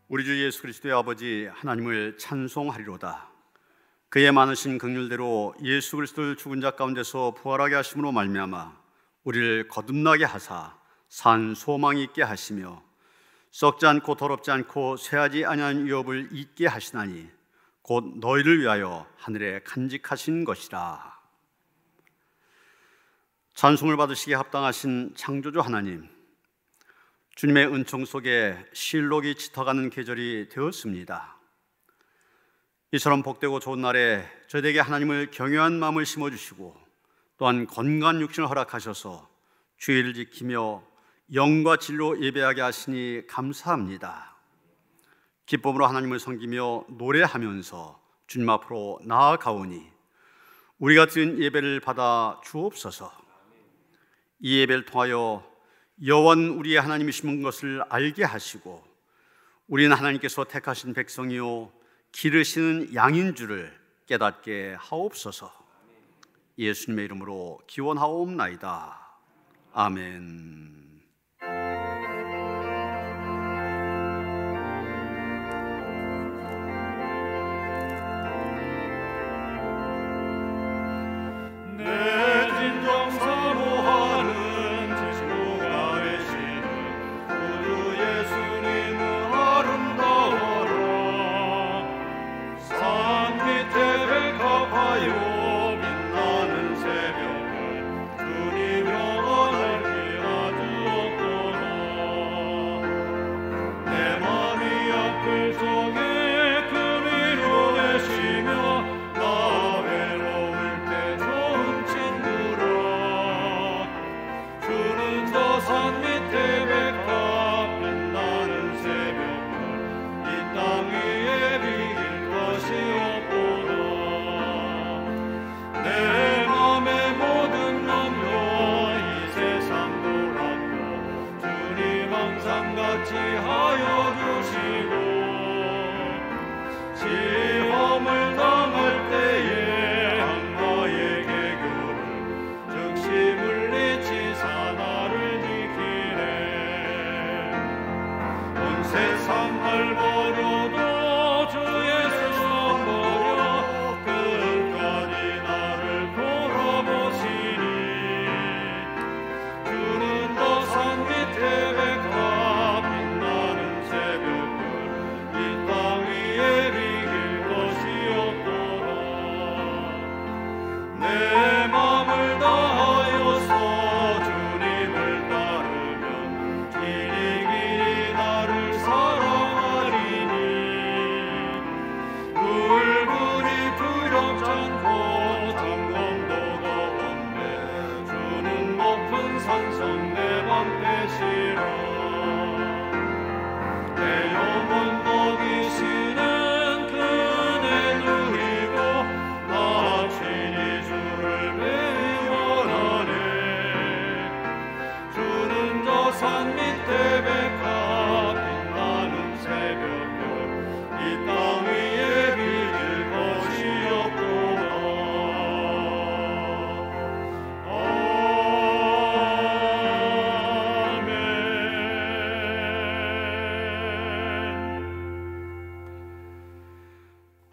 우리 주 예수 그리스도의 아버지 하나님을 찬송하리로다. 그의 많으신 긍휼대로 예수 그리스도를 죽은 자 가운데서 부활하게 하심으로 말미암아 우리를 거듭나게 하사 산 소망이 있게 하시며 썩지 않고 더럽지 않고 쇠하지 아니한 유업을 잊게 하시나니 곧 너희를 위하여 하늘에 간직하신 것이라. 찬송을 받으시기에 합당하신 창조주 하나님, 주님의 은총 속에 실록이 짙어가는 계절이 되었습니다. 이처럼 복되고 좋은 날에 저희에게 하나님을 경외한 마음을 심어주시고 또한 건강한 육신을 허락하셔서 주의를 지키며 영과 진로 예배하게 하시니 감사합니다. 기쁨으로 하나님을 섬기며 노래하면서 주님 앞으로 나아가오니 우리가 드린 예배를 받아 주옵소서. 이 예배를 통하여 여호와는 우리의 하나님이신 것을 알게 하시고 우리는 하나님께서 택하신 백성이요 기르시는 양인 줄을 깨닫게 하옵소서. 예수님의 이름으로 기원하옵나이다. 아멘.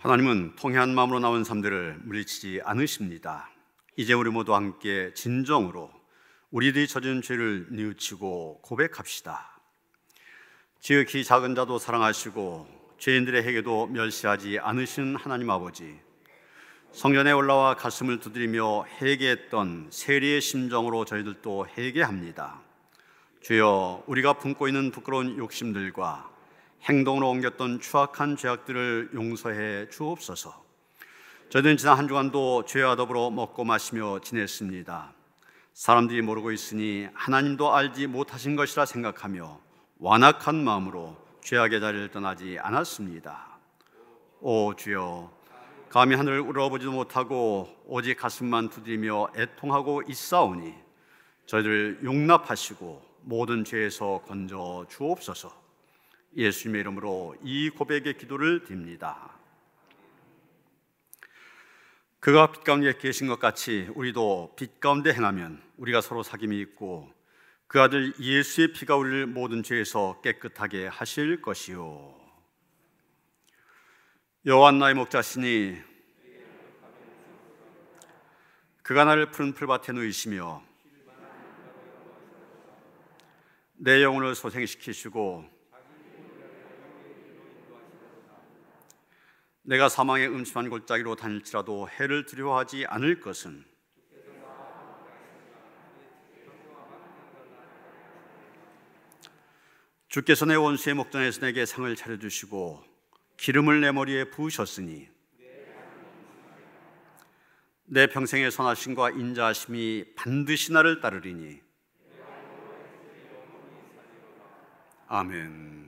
하나님은 통회한 마음으로 나온 사람들을 물리치지 않으십니다. 이제 우리 모두 함께 진정으로 우리들이 저지른 죄를 뉘우치고 고백합시다. 지극히 작은 자도 사랑하시고 죄인들의 해계도 멸시하지 않으신 하나님 아버지, 성전에 올라와 가슴을 두드리며 회개했던 세리의 심정으로 저희들도 회개합니다. 주여, 우리가 품고 있는 부끄러운 욕심들과 행동으로 옮겼던 추악한 죄악들을 용서해 주옵소서. 저희는 지난 한 주간도 죄와 더불어 먹고 마시며 지냈습니다. 사람들이 모르고 있으니 하나님도 알지 못하신 것이라 생각하며 완악한 마음으로 죄악의 자리를 떠나지 않았습니다. 오 주여, 감히 하늘을 우러보지도 못하고 오직 가슴만 두드리며 애통하고 있사오니 저희를 용납하시고 모든 죄에서 건져 주옵소서. 예수님의 이름으로 이 고백의 기도를 드립니다. 그가 빛 가운데 계신 것 같이 우리도 빛 가운데 행하면 우리가 서로 사귐이 있고 그 아들 예수의 피가 우리를 모든 죄에서 깨끗하게 하실 것이요. 여호와 나의 목자시니 그가 나를 푸른 풀밭에 누이시며 내 영혼을 소생시키시고 내가 사망의 음침한 골짜기로 다닐지라도 해를 두려워하지 않을 것은 주께서 내 원수의 목전에서 내게 상을 차려주시고 기름을 내 머리에 부으셨으니 내 평생의 선하심과 인자하심이 반드시 나를 따르리니. 아멘.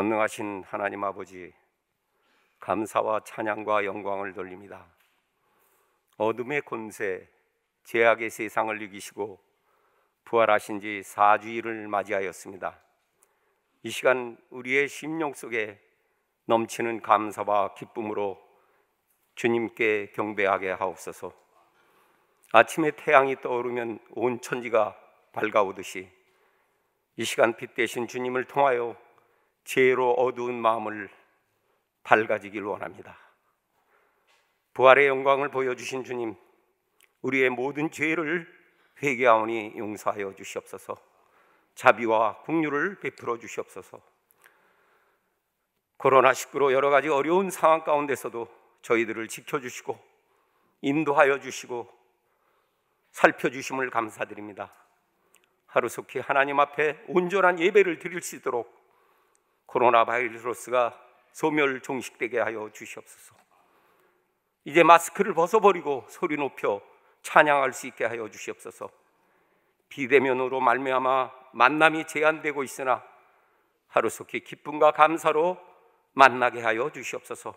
전능하신 하나님 아버지, 감사와 찬양과 영광을 돌립니다. 어둠의 권세, 죄악의 세상을 이기시고 부활하신 지 4주일을 맞이하였습니다. 이 시간 우리의 심령 속에 넘치는 감사와 기쁨으로 주님께 경배하게 하옵소서. 아침에 태양이 떠오르면 온 천지가 밝아오듯이 이 시간 빛 대신 주님을 통하여 죄로 어두운 마음을 밝아지길 원합니다. 부활의 영광을 보여주신 주님, 우리의 모든 죄를 회개하오니 용서하여 주시옵소서. 자비와 긍휼을 베풀어 주시옵소서. 코로나19로 여러 가지 어려운 상황 가운데서도 저희들을 지켜주시고 인도하여 주시고 살펴주심을 감사드립니다. 하루속히 하나님 앞에 온전한 예배를 드릴 수 있도록 코로나 바이러스가 소멸 종식되게 하여 주시옵소서. 이제 마스크를 벗어버리고 소리 높여 찬양할 수 있게 하여 주시옵소서. 비대면으로 말미암아 만남이 제한되고 있으나 하루속히 기쁨과 감사로 만나게 하여 주시옵소서.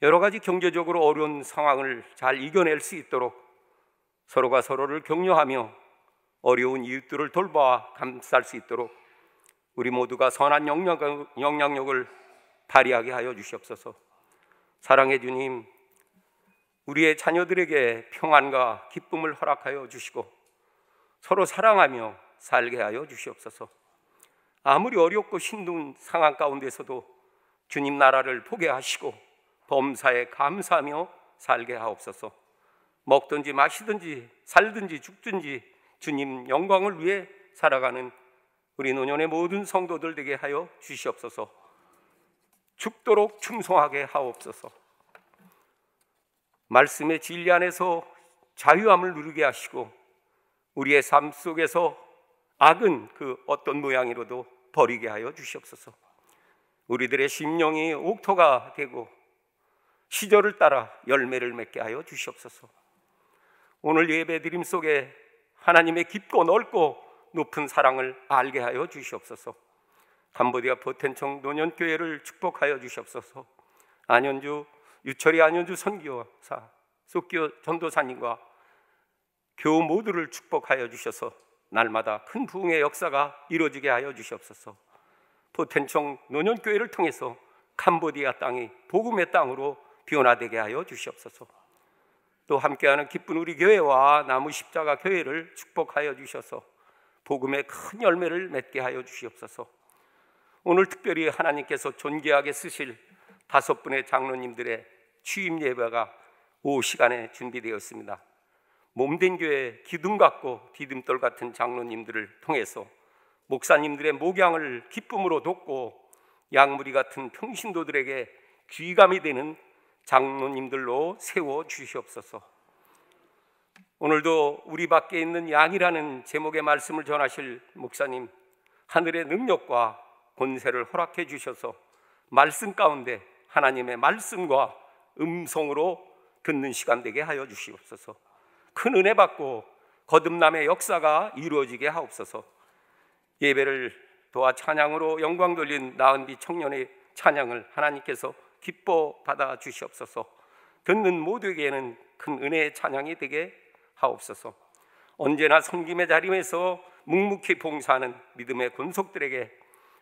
여러 가지 경제적으로 어려운 상황을 잘 이겨낼 수 있도록 서로가 서로를 격려하며 어려운 이웃들을 돌봐 감쌀 수 있도록 우리 모두가 선한 영향력을 발휘하게 하여 주시옵소서. 사랑의 주님, 우리의 자녀들에게 평안과 기쁨을 허락하여 주시고 서로 사랑하며 살게 하여 주시옵소서. 아무리 어렵고 힘든 상황 가운데서도 주님 나라를 보게 하시고 범사에 감사하며 살게 하옵소서. 먹든지 마시든지 살든지 죽든지 주님 영광을 위해 살아가는 우리 노년의 모든 성도들 되게 하여 주시옵소서. 죽도록 충성하게 하옵소서. 말씀의 진리 안에서 자유함을 누리게 하시고 우리의 삶 속에서 악은 그 어떤 모양이로도 버리게 하여 주시옵소서. 우리들의 심령이 옥토가 되고 시절을 따라 열매를 맺게 하여 주시옵소서. 오늘 예배드림 속에 하나님의 깊고 넓고 높은 사랑을 알게 하여 주시옵소서. 캄보디아 포텐청 노년교회를 축복하여 주시옵소서. 유철이 안현주 선교사, 쏙기호 전도사님과 교우 모두를 축복하여 주셔서 날마다 큰 부흥의 역사가 이루어지게 하여 주시옵소서. 포텐청 노년교회를 통해서 캄보디아 땅이 복음의 땅으로 변화되게 하여 주시옵소서. 또 함께하는 기쁜 우리 교회와 나무 십자가 교회를 축복하여 주셔서 복음의 큰 열매를 맺게 하여 주시옵소서. 오늘 특별히 하나님께서 존귀하게 쓰실 5분의 장로님들의 취임 예배가 오후 시간에 준비되었습니다. 몸된 교회 기둥 같고 디딤돌 같은 장로님들을 통해서 목사님들의 목양을 기쁨으로 돕고 양무리 같은 평신도들에게 귀감이 되는 장로님들로 세워 주시옵소서. 오늘도 우리 밖에 있는 양이라는 제목의 말씀을 전하실 목사님, 하늘의 능력과 권세를 허락해 주셔서 말씀 가운데 하나님의 말씀과 음성으로 듣는 시간 되게 하여 주시옵소서. 큰 은혜 받고 거듭남의 역사가 이루어지게 하옵소서. 예배를 도와 찬양으로 영광 돌린 나은비 청년의 찬양을 하나님께서 기뻐 받아 주시옵소서. 듣는 모두에게는 큰 은혜의 찬양이 되게 하옵소서. 언제나 섬김의 자리에서 묵묵히 봉사하는 믿음의 권속들에게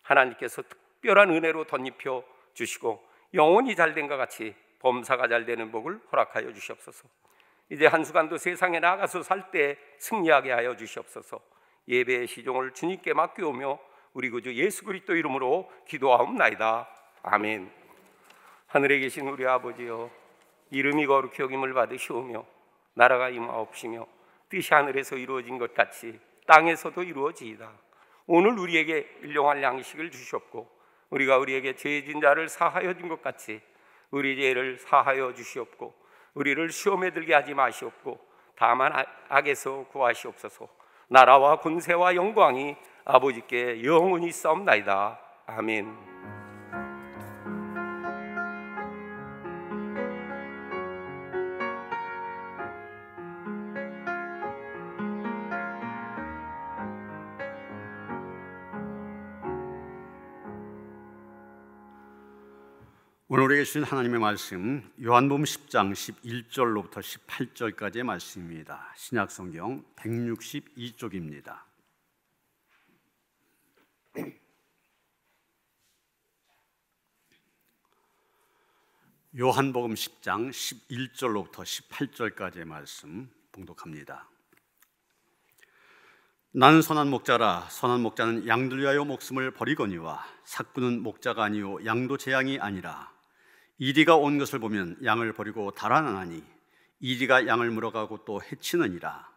하나님께서 특별한 은혜로 덧입혀 주시고 영혼이 잘된 것 같이 범사가 잘되는 복을 허락하여 주시옵소서. 이제 한 주간도 세상에 나가서 살 때 승리하게 하여 주시옵소서. 예배의 시종을 주님께 맡겨오며 우리 구주 예수 그리스도 이름으로 기도하옵나이다. 아멘. 하늘에 계신 우리 아버지여, 이름이 거룩히 여김을 받으시오며 나라가 임하옵시며 뜻이 하늘에서 이루어진 것 같이 땅에서도 이루어지이다. 오늘 우리에게 일용할 양식을 주시옵고 우리가 우리에게 죄진 자를 사하여 준 것 같이 우리 죄를 사하여 주시옵고 우리를 시험에 들게 하지 마시옵고 다만 악에서 구하시옵소서. 나라와 권세와 영광이 아버지께 영원히 싸움나이다. 아멘. 오늘 우리에게 주신 하나님의 말씀, 요한복음 10장 11절로부터 18절까지의 말씀입니다. 신약성경 162쪽입니다. 요한복음 10장 11절로부터 18절까지의 말씀 봉독합니다. 나는 선한 목자라. 선한 목자는 양들 위하여 목숨을 버리거니와 삭구는 목자가 아니요 양도 제 양이 아니라. 이리가 온 것을 보면 양을 버리고 달아나니 이리가 양을 물어가고 또 해치느니라.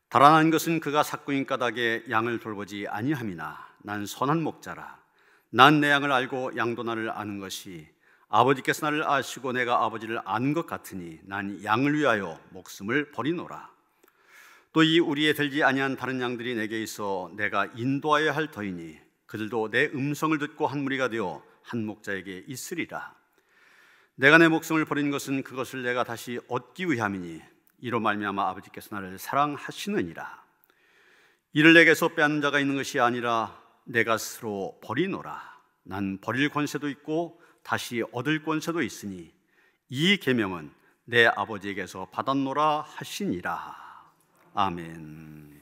달아난 것은 그가 삭구인 까닭에 양을 돌보지 아니함이나 난 선한 목자라. 난 내 양을 알고 양도 나를 아는 것이 아버지께서 나를 아시고 내가 아버지를 아는 것 같으니 난 양을 위하여 목숨을 버리노라. 또 이 우리에 들지 아니한 다른 양들이 내게 있어 내가 인도하여야 할 터이니 그들도 내 음성을 듣고 한 무리가 되어 한 목자에게 있으리라. 내가 내 목숨을 버린 것은 그것을 내가 다시 얻기 위함이니 이로 말미암아 아버지께서 나를 사랑하시느니라. 이를 내게서 빼앗는 자가 있는 것이 아니라 내가 스스로 버리노라. 난 버릴 권세도 있고 다시 얻을 권세도 있으니 이 계명은 내 아버지에게서 받았노라 하시니라. 아멘.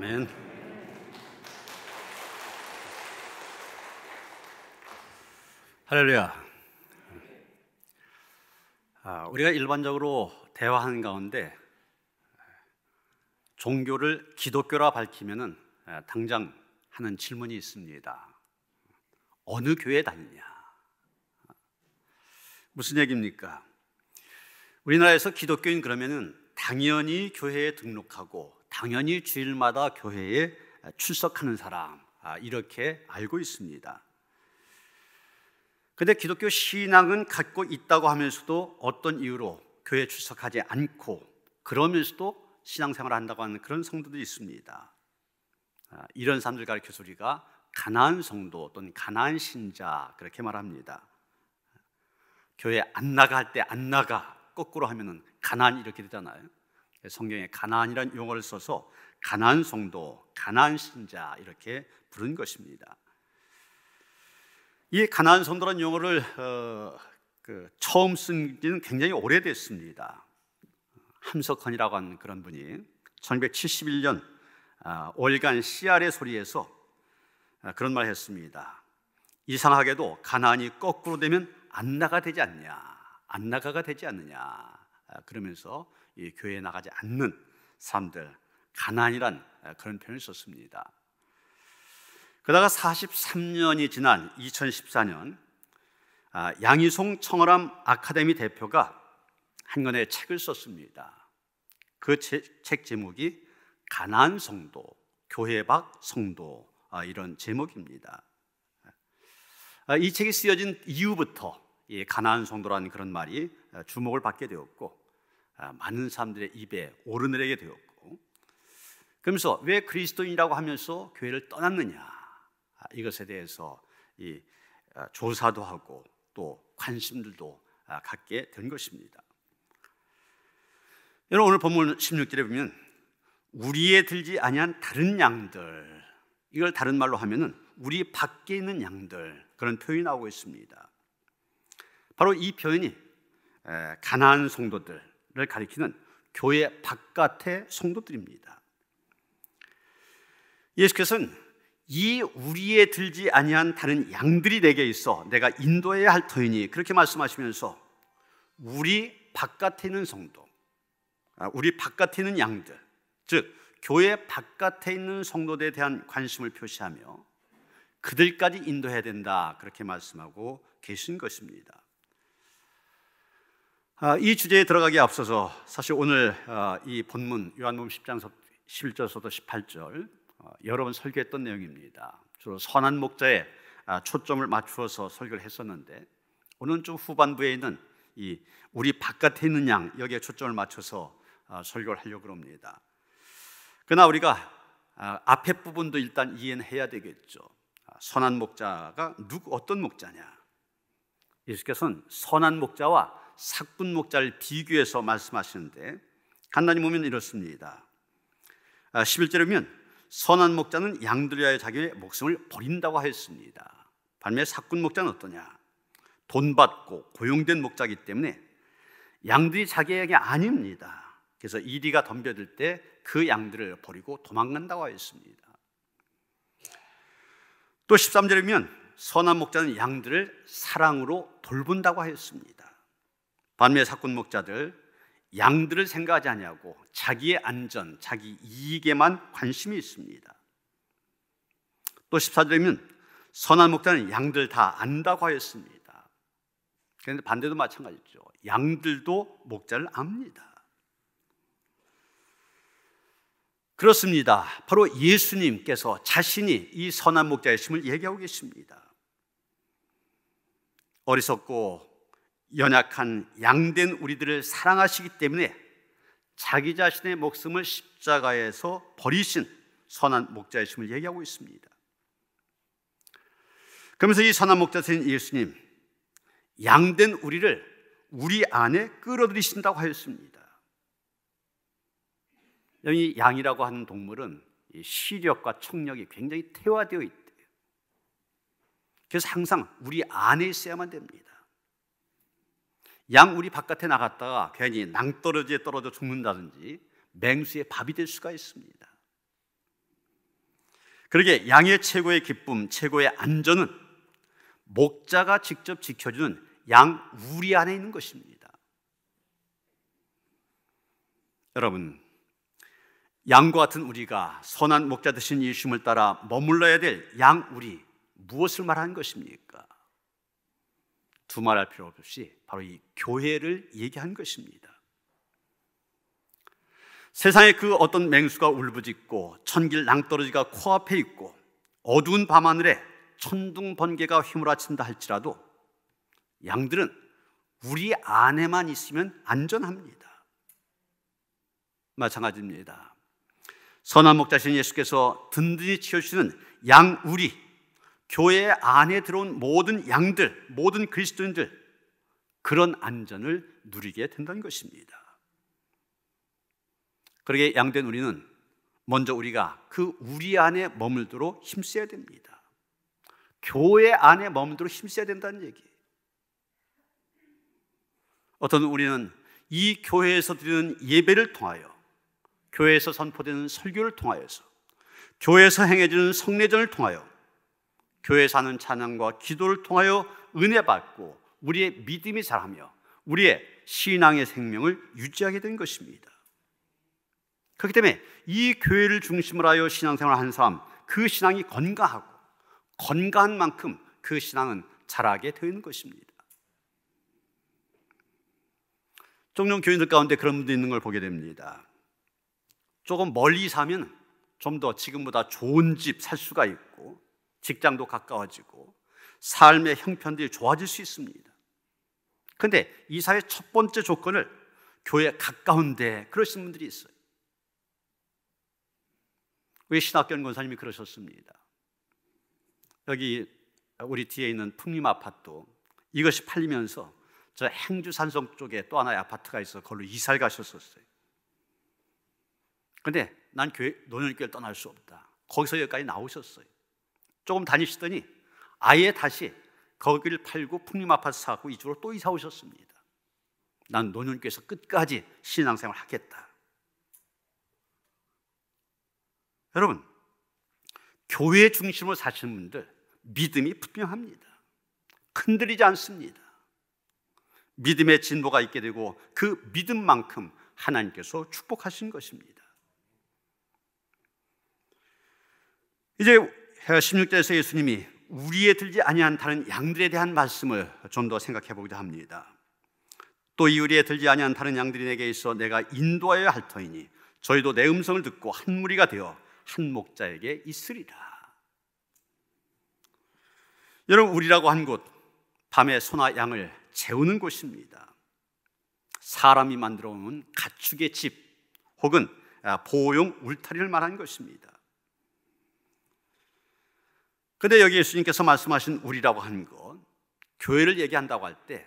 아멘. 할렐루야. 우리가 일반적으로 대화하는 가운데 종교를 기독교라 밝히면은 당장 하는 질문이 있습니다. 어느 교회 다니냐? 무슨 얘기입니까? 우리나라에서 기독교인 그러면은 당연히 교회에 등록하고 당연히 주일마다 교회에 출석하는 사람, 이렇게 알고 있습니다. 그런데 기독교 신앙은 갖고 있다고 하면서도 어떤 이유로 교회에 출석하지 않고 그러면서도 신앙생활을 한다고 하는 그런 성도들이 있습니다. 이런 사람들 가르쳐서 우리가 가나안 성도 또는 가나안 신자 그렇게 말합니다. 교회 안 나가 할 때 안 나가, 거꾸로 하면은 가나안 이렇게 되잖아요. 성경에 가나안이라는 용어를 써서 가나안 성도, 가나안 신자 이렇게 부른 것입니다. 이 가나안 성도라는 용어를 처음 쓴 지는 굉장히 오래됐습니다. 함석헌이라고 하는 그런 분이 1971년 월간 CR의 소리에서 그런 말을 했습니다. 이상하게도 가나안이 거꾸로 되면 안나가 되지 않냐, 안나가가 되지 않느냐, 그러면서 이 교회에 나가지 않는 사람들, 가나안이란 그런 표현을 썼습니다. 그러다가 43년이 지난 2014년 양희송 청어람 아카데미 대표가 한 권의 책을 썼습니다. 그 책 제목이 가나안 성도, 교회 밖 성도, 이런 제목입니다. 이 책이 쓰여진 이후부터 이 가나안 성도라는 그런 말이 주목을 받게 되었고 많은 사람들의 입에 오르내리게 되었고, 그러면서 왜 그리스도인이라고 하면서 교회를 떠났느냐, 이것에 대해서 조사도 하고 또 관심들도 갖게 된 것입니다. 여러분, 오늘 본문 16절에 보면 우리에 들지 아니한 다른 양들, 이걸 다른 말로 하면은 우리 밖에 있는 양들, 그런 표현이 나오고 있습니다. 바로 이 표현이 가나안 성도들을 가리키는 교회 바깥의 성도들입니다. 예수께서는 이 우리에 들지 아니한 다른 양들이 내게 있어 내가 인도해야 할 터이니, 그렇게 말씀하시면서 우리 바깥에 있는 성도, 우리 바깥에 있는 양들, 즉 교회 바깥에 있는 성도들에 대한 관심을 표시하며 그들까지 인도해야 된다, 그렇게 말씀하고 계신 것입니다. 이 주제에 들어가기에 앞서서 사실 오늘 이 본문 요한복음 10장 11절부터 18절 여러 번 설교했던 내용입니다. 주로 선한 목자에 초점을 맞추어서 설교를 했었는데, 오늘은 좀 후반부에 있는 이 우리 바깥에 있는 양, 여기에 초점을 맞춰서 설교를 하려고 합니다. 그러나 우리가 앞에 부분도 일단 이해는 해야 되겠죠. 선한 목자가 어떤 목자냐? 예수께서는 선한 목자와 삭분 목자를 비교해서 말씀하시는데, 간단히 보면 이렇습니다. 11절에 보면 선한 목자는 양들을 위하여 자기의 목숨을 버린다고 하였습니다. 반면에 삭분 목자는 어떠냐? 돈 받고 고용된 목자이기 때문에 양들이 자기에게 아닙니다. 그래서 이리가 덤벼들 때 그 양들을 버리고 도망간다고 하였습니다. 또 13절에 보면 선한 목자는 양들을 사랑으로 돌본다고 하였습니다. 반면에 삭군 목자들, 양들을 생각하지 아니하고 자기의 안전, 자기 이익에만 관심이 있습니다. 또 14절에 보면 선한 목자는 양들 다 안다고 하였습니다. 그런데 반대도 마찬가지죠. 양들도 목자를 압니다. 그렇습니다. 바로 예수님께서 자신이 이 선한 목자이심을 얘기하고 계십니다. 어리석고 연약한 양된 우리들을 사랑하시기 때문에 자기 자신의 목숨을 십자가에서 버리신 선한 목자이심을 얘기하고 있습니다. 그러면서 이 선한 목자신 예수님, 양된 우리를 우리 안에 끌어들이신다고 하였습니다. 이 양이라고 하는 동물은 시력과 청력이 굉장히 태화되어 있대요. 그래서 항상 우리 안에 있어야만 됩니다. 양 우리 바깥에 나갔다가 괜히 낭떠러지에 떨어져 죽는다든지 맹수의 밥이 될 수가 있습니다. 그러게 양의 최고의 기쁨, 최고의 안전은 목자가 직접 지켜주는 양 우리 안에 있는 것입니다. 여러분, 양과 같은 우리가 선한 목자 되신 예수님을 따라 머물러야 될 양 우리, 무엇을 말하는 것입니까? 두말할 필요 없이 바로 이 교회를 얘기한 것입니다. 세상에 그 어떤 맹수가 울부짖고 천길 낭떠러지가 코앞에 있고 어두운 밤하늘에 천둥 번개가 휘몰아친다 할지라도 양들은 우리 안에만 있으면 안전합니다. 마찬가지입니다. 선한 목자신 예수께서 든든히 지켜주시는 양 우리, 교회 안에 들어온 모든 양들, 모든 그리스도인들, 그런 안전을 누리게 된다는 것입니다. 그러게 양된 우리는 먼저 우리가 그 우리 안에 머물도록 힘써야 됩니다. 교회 안에 머물도록 힘써야 된다는 얘기. 어떤 우리는 이 교회에서 드리는 예배를 통하여, 교회에서 선포되는 설교를 통하여서, 교회에서 행해지는 성례전을 통하여, 교회에서 하는 찬양과 기도를 통하여 은혜 받고 우리의 믿음이 자라며 우리의 신앙의 생명을 유지하게 된 것입니다. 그렇기 때문에 이 교회를 중심으로 하여 신앙생활을 하는 사람, 그 신앙이 건강하고 건강한 만큼 그 신앙은 자라게 되는 것입니다. 종종 교인들 가운데 그런 분도 있는 걸 보게 됩니다. 조금 멀리 사면 좀 더 지금보다 좋은 집 살 수가 있고 직장도 가까워지고 삶의 형편들이 좋아질 수 있습니다. 그런데 이사의 첫 번째 조건을 교회 가까운데 그러신 분들이 있어요. 우리 신학견 권사님이 그러셨습니다. 여기 우리 뒤에 있는 풍림 아파트, 이것이 팔리면서 저 행주 산성 쪽에 또 하나의 아파트가 있어서 거기로 이사를 가셨었어요. 그런데 난 노년교회를 떠날 수 없다. 거기서 여기까지 나오셨어요. 조금 다니시더니 아예 다시 거기를 팔고 풍림 아파트 사고 이쪽으로 또 이사 오셨습니다. 난 노년교회에서 끝까지 신앙생활 하겠다. 여러분, 교회 중심으로 사시는 분들 믿음이 분명합니다. 흔들리지 않습니다. 믿음의 진보가 있게 되고 그 믿음만큼 하나님께서 축복하신 것입니다. 이제 16절에서 예수님이 우리에 들지 아니한 다른 양들에 대한 말씀을 좀 더 생각해 보기도 합니다. 또 이 우리에 들지 아니한 다른 양들이 내게 있어 내가 인도하여야 할 터이니 저희도 내 음성을 듣고 한 무리가 되어 한 목자에게 있으리라. 여러분, 우리라고 한 곳, 밤에 소나 양을 재우는 곳입니다. 사람이 만들어 놓은 가축의 집 혹은 보호용 울타리를 말하는 것입니다. 그런데 여기 예수님께서 말씀하신 우리라고 하는 것, 교회를 얘기한다고 할 때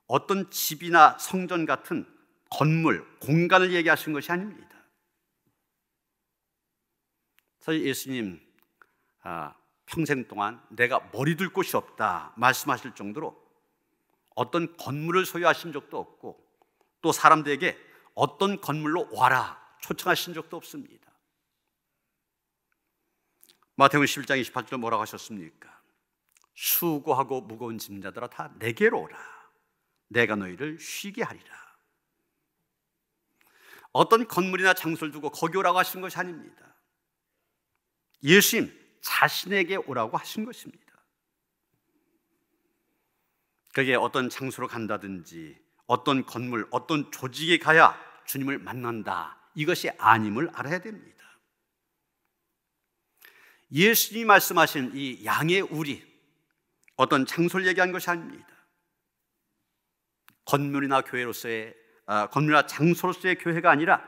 어떤 집이나 성전 같은 건물, 공간을 얘기하시는 것이 아닙니다. 사실 예수님 평생 동안 내가 머리 둘 곳이 없다 말씀하실 정도로 어떤 건물을 소유하신 적도 없고 또 사람들에게 어떤 건물로 와라 초청하신 적도 없습니다. 마태복음 11장 28절 뭐라고 하셨습니까? 수고하고 무거운 짐자들아 다 내게로 오라. 내가 너희를 쉬게 하리라. 어떤 건물이나 장소를 두고 거기 오라고 하신 것이 아닙니다. 예수님 자신에게 오라고 하신 것입니다. 그게 어떤 장소로 간다든지 어떤 건물, 어떤 조직에 가야 주님을 만난다, 이것이 아님을 알아야 됩니다. 예수님이 말씀하신 이 양의 우리, 어떤 장소를 얘기한 것이 아닙니다. 건물이나 교회로서의 건물이나 장소로서의 교회가 아니라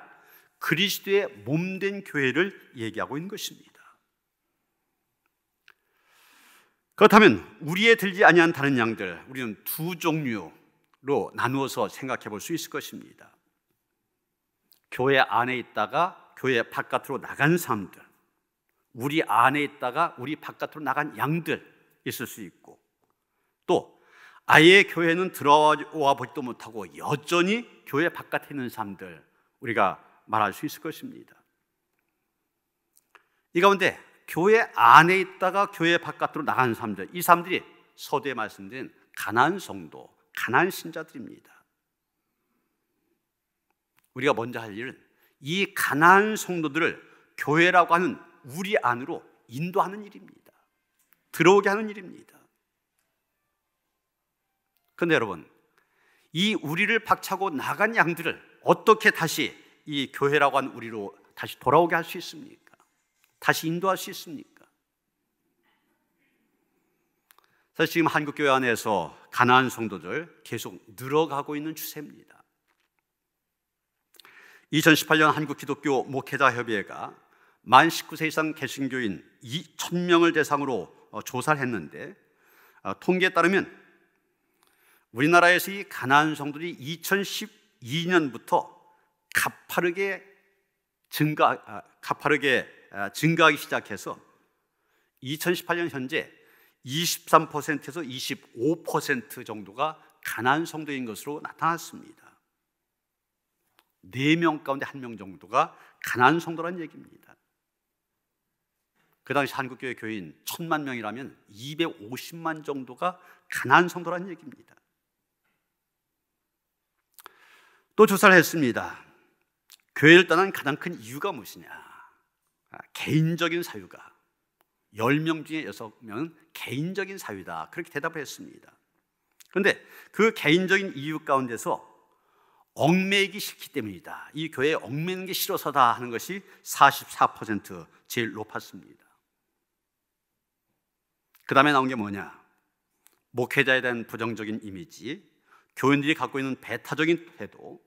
그리스도의 몸된 교회를 얘기하고 있는 것입니다. 그렇다면 우리에 들지 아니한 다른 양들, 우리는 두 종류로 나누어서 생각해 볼 수 있을 것입니다. 교회 안에 있다가 교회 바깥으로 나간 사람들, 우리 안에 있다가 우리 바깥으로 나간 양들 있을 수 있고, 또 아예 교회는 들어와 보지도 못하고 여전히 교회 바깥에 있는 사람들, 우리가 말할 수 있을 것입니다. 이 가운데 교회 안에 있다가 교회 바깥으로 나가는 사람들, 이 사람들이 서두에 말씀드린 가난안 성도, 가난안 신자들입니다. 우리가 먼저 할 일은 이 가난안 성도들을 교회라고 하는 우리 안으로 인도하는 일입니다. 들어오게 하는 일입니다. 그런데 여러분, 이 우리를 박차고 나간 양들을 어떻게 다시 이 교회라고 하는 우리로 다시 돌아오게 할 수 있습니까? 다시 인도할 수 있습니까? 사실 지금 한국교회 안에서 가난안 성도들 계속 늘어가고 있는 추세입니다. 2018년 한국기독교 목회자협의회가 만 19세 이상 개신교인 2,000명을 대상으로 조사를 했는데, 통계에 따르면 우리나라에서 이 가난안 성도들이 2012년부터 가파르게 증가하기 시작해서 2018년 현재 23%에서 25% 정도가 가난안 성도인 것으로 나타났습니다. 4명 가운데 1명 정도가 가난안 성도라는 얘기입니다. 그 당시 한국교회 교인 1,000만 명이라면 250만 정도가 가난안 성도라는 얘기입니다. 또 조사를 했습니다. 교회를 떠난 가장 큰 이유가 무엇이냐? 개인적인 사유가 10명 중에 6명은 개인적인 사유다, 그렇게 대답을 했습니다. 그런데 그 개인적인 이유 가운데서 얽매이기 싫기 때문이다, 이 교회에 얽매이는 게 싫어서다 하는 것이 44% 제일 높았습니다. 그 다음에 나온 게 뭐냐? 목회자에 대한 부정적인 이미지, 교인들이 갖고 있는 배타적인 태도,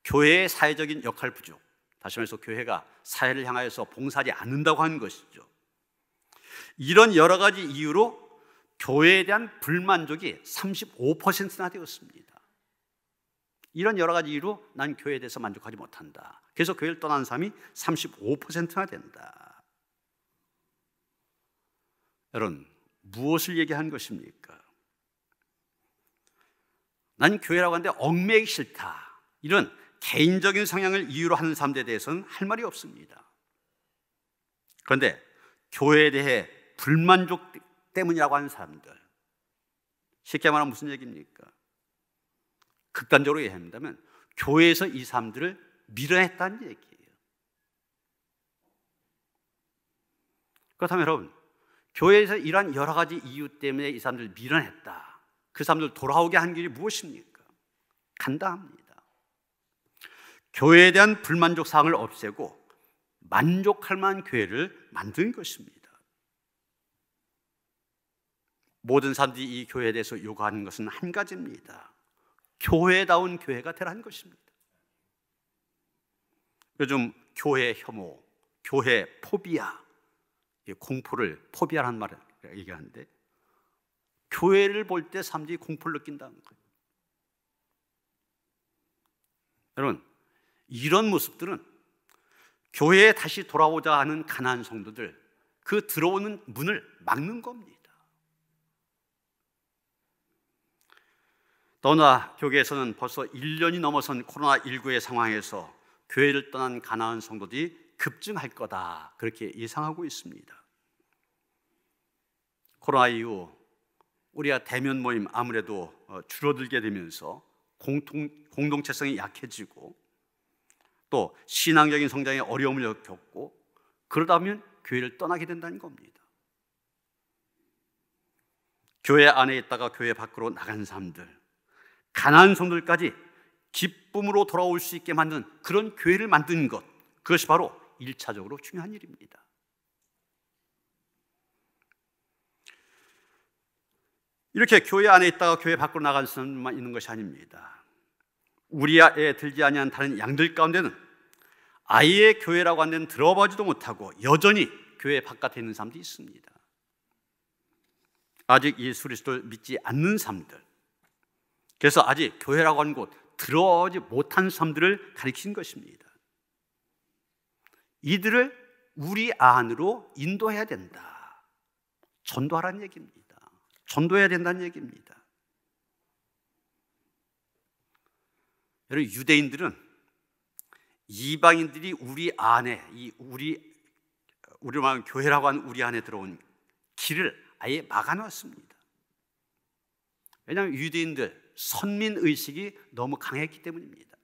교회의 사회적인 역할 부족, 다시 말해서 교회가 사회를 향하여서 봉사하지 않는다고 하는 것이죠. 이런 여러 가지 이유로 교회에 대한 불만족이 35%나 되었습니다. 이런 여러 가지 이유로 난 교회에 대해서 만족하지 못한다. 그래서 교회를 떠나는 사람이 35%나 된다. 여러분, 무엇을 얘기한 것입니까? 난 교회라고 하는데 얽매이기 싫다, 이런 개인적인 성향을 이유로 하는 사람들에 대해서는 할 말이 없습니다. 그런데 교회에 대해 불만족 때문이라고 하는 사람들, 쉽게 말하면 무슨 얘기입니까? 극단적으로 얘기한다면 교회에서 이 사람들을 밀어냈다는 얘기예요. 그렇다면 여러분, 교회에서 이러한 여러 가지 이유 때문에 이 사람들을 밀어냈다, 그 사람들 돌아오게 한 길이 무엇입니까? 간단합니다. 교회에 대한 불만족 사항을 없애고 만족할 만한 교회를 만드는 것입니다. 모든 사람들이 이 교회에 대해서 요구하는 것은 한 가지입니다. 교회다운 교회가 되라는 것입니다. 요즘 교회 혐오, 교회 포비아, 공포를 포비아라는 말을 얘기하는데, 교회를 볼 때 사람들이 공포를 느낀다는 거예요. 여러분, 이런 모습들은 교회에 다시 돌아오자 하는 가난안 성도들, 그 들어오는 문을 막는 겁니다. 더나 교계에서는 벌써 1년이 넘어선 코로나19의 상황에서 교회를 떠난 가난안 성도들이 급증할 거다, 그렇게 예상하고 있습니다. 코로나 이후 우리가 대면 모임 아무래도 줄어들게 되면서 공동체성이 약해지고, 또 신앙적인 성장에 어려움을 겪고, 그러다 보면 교회를 떠나게 된다는 겁니다. 교회 안에 있다가 교회 밖으로 나간 사람들, 가난한 성도들까지 기쁨으로 돌아올 수 있게 만든 그런 교회를 만드는 것, 그것이 바로 1차적으로 중요한 일입니다. 이렇게 교회 안에 있다가 교회 밖으로 나간 사람만 있는 것이 아닙니다. 우리에 들지 아니한 다른 양들 가운데는 아예 교회라고 하는 데는 들어보지도 못하고 여전히 교회 바깥에 있는 사람들이 있습니다. 아직 예수 그리스도를 믿지 않는 사람들, 그래서 아직 교회라고 하는 곳 들어오지 못한 사람들을 가리킨 것입니다. 이들을 우리 안으로 인도해야 된다, 전도하라는 얘기입니다. 전도해야 된다는 얘기입니다. 여러분, 유대인들은 이방인들이 우리 안에, 우리 우리로 말하면 교회라고 하는 우리 안에 들어온 길을 아예 막아놨습니다. 왜냐하면 유대인들 선민의식이 너무 강했기 때문입니다.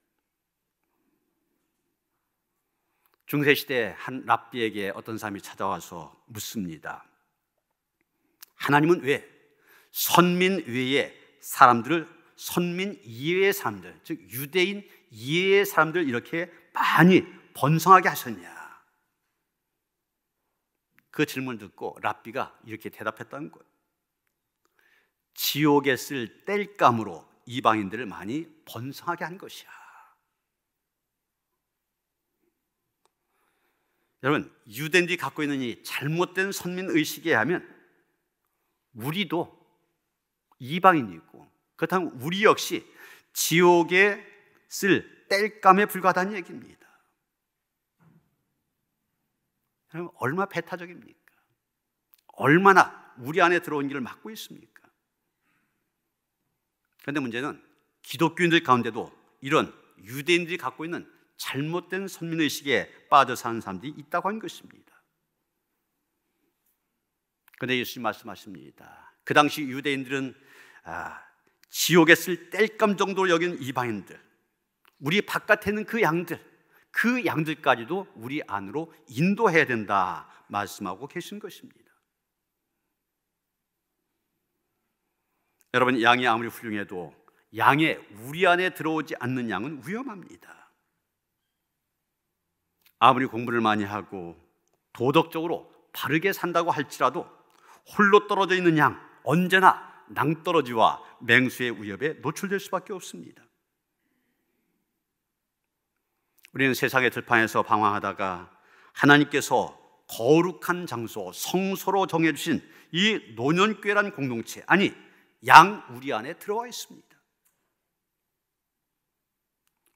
중세시대 한 랍비에게 어떤 사람이 찾아와서 묻습니다. 하나님은 왜 선민 외의 사람들을, 선민 이외의 사람들, 즉 유대인 이외의 사람들 이렇게 많이 번성하게 하셨냐? 그 질문을 듣고 랍비가 이렇게 대답했다는 거예요. 지옥에 쓸 땔감으로 이방인들을 많이 번성하게 한 것이야. 여러분, 유대인들이 갖고 있는 이 잘못된 선민의식에 의하면 우리도 이방인이고, 그렇다면 우리 역시 지옥에 쓸 땔감에 불과하다는 얘기입니다. 여러분, 얼마나 배타적입니까? 얼마나 우리 안에 들어온 길을 막고 있습니까? 그런데 문제는 기독교인들 가운데도 이런 유대인들이 갖고 있는 잘못된 선민의식에 빠져 사는 사람들이 있다고 하는 것입니다. 그런데 예수님 말씀하십니다. 그 당시 유대인들은 지옥에 쓸 땔감 정도로 여긴 이방인들, 우리 바깥에 있는 그 양들까지도 우리 안으로 인도해야 된다 말씀하고 계신 것입니다. 여러분, 양이 아무리 훌륭해도 양의 우리 안에 들어오지 않는 양은 위험합니다. 아무리 공부를 많이 하고 도덕적으로 바르게 산다고 할지라도 홀로 떨어져 있는 양, 언제나 낭떠러지와 맹수의 위협에 노출될 수밖에 없습니다. 우리는 세상의 들판에서 방황하다가 하나님께서 거룩한 장소, 성소로 정해주신 이 노년교회라는 공동체, 아니 양 우리 안에 들어와 있습니다.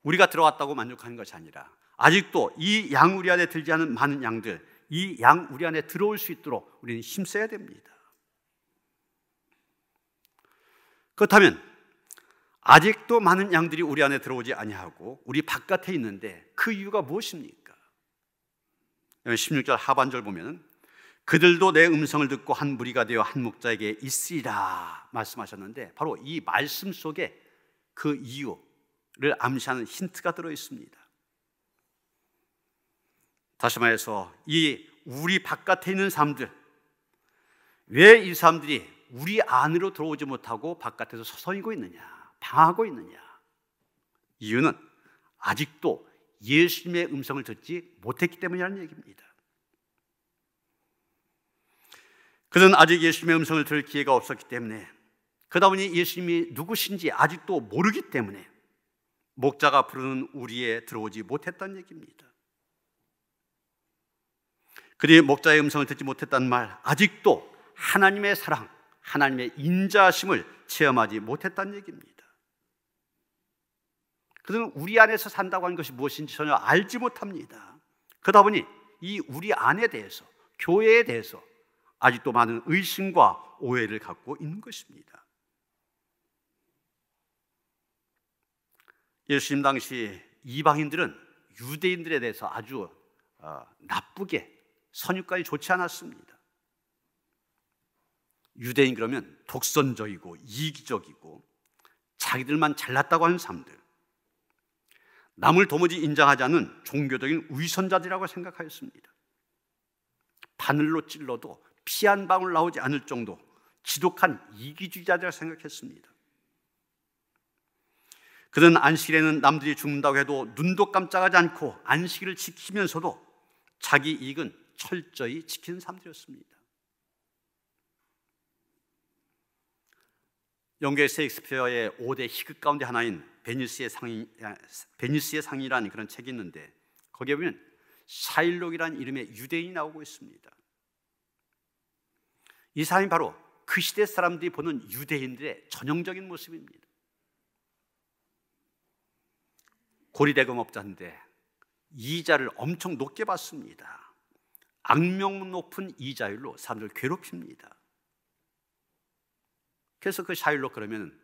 우리가 들어왔다고 만족하는 것이 아니라 아직도 이 양 우리 안에 들지 않은 많은 양들, 이 양 우리 안에 들어올 수 있도록 우리는 힘써야 됩니다. 그렇다면 아직도 많은 양들이 우리 안에 들어오지 아니하고 우리 바깥에 있는데 그 이유가 무엇입니까? 16절 하반절 보면 그들도 내 음성을 듣고 한 무리가 되어 한 목자에게 있으리라 말씀하셨는데, 바로 이 말씀 속에 그 이유를 암시하는 힌트가 들어 있습니다. 다시 말해서 이 우리 바깥에 있는 사람들, 왜 이 사람들이 우리 안으로 들어오지 못하고 바깥에서 서성이고 있느냐, 방하고 있느냐? 이유는 아직도 예수님의 음성을 듣지 못했기 때문이라는 얘기입니다. 그들은 아직 예수님의 음성을 들을 기회가 없었기 때문에, 그러다 보니 예수님이 누구신지 아직도 모르기 때문에 목자가 부르는 우리에 들어오지 못했다는 얘기입니다. 그들이 목자의 음성을 듣지 못했다는 말, 아직도 하나님의 사랑, 하나님의 인자하심을 체험하지 못했다는 얘기입니다. 그들은 우리 안에서 산다고 하는 것이 무엇인지 전혀 알지 못합니다. 그러다 보니 이 우리 안에 대해서, 교회에 대해서 아직도 많은 의심과 오해를 갖고 있는 것입니다. 예수님 당시 이방인들은 유대인들에 대해서 아주 나쁘게, 선입관이 좋지 않았습니다. 유대인 그러면 독선적이고 이기적이고 자기들만 잘났다고 하는 사람들, 남을 도무지 인정하지 않는 종교적인 위선자들이라고 생각하였습니다. 바늘로 찔러도 피 한 방울 나오지 않을 정도 지독한 이기주의자들이라고 생각했습니다. 그들은 안식일에는 남들이 죽는다고 해도 눈도 깜짝하지 않고 안식일을 지키면서도 자기 이익은 철저히 지키는 사람들이었습니다. 영국의 셰익스피어의 5대 희극 가운데 하나인 베니스의 상이라는 그런 책이 있는데, 거기에 보면 샤일록이라는 이름의 유대인이 나오고 있습니다. 이 사람이 바로 그 시대 사람들이 보는 유대인들의 전형적인 모습입니다. 고리대금업자인데 이자를 엄청 높게 받습니다. 악명 높은 이자율로 사람들을 괴롭힙니다. 그래서 그 샤일록 그러면